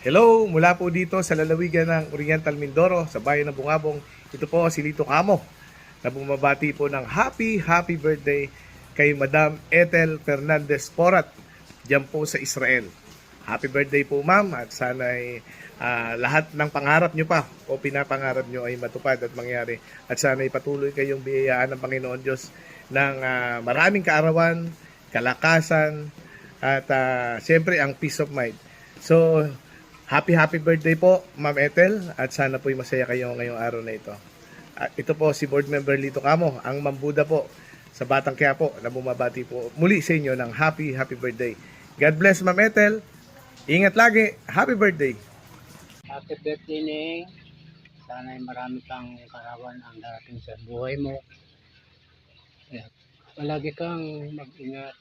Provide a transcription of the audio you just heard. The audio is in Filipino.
Hello, mula po dito sa lalawigan ng Oriental Mindoro, sa bayan ng Bungabong. Ito po si Lito Camo na bumabati po ng happy birthday kay Madam Ethel Fernandez Porat diyan po sa Israel. Happy birthday po ma'am at sana'y lahat ng pangarap nyo pa o pinapangarap nyo ay matupad at mangyari. At sana'y patuloy kayong biyayaan ng Panginoon Diyos ng maraming kaarawan, kalakasan at siyempre ang peace of mind. So, happy birthday po, Ma'am Ethel, at sana po'y masaya kayo ngayong araw na ito. At ito po si Board Member Lito Camo, ang mambuda po sa Batang Quiapo na bumabati po muli sa inyo ng happy birthday. God bless, Ma'am Ethel. Ingat lagi. Happy birthday. Happy birthday, Ning. Sana ay marami kang karawan ang darating sa buhay mo. Kaya palagi kang mag-ingat.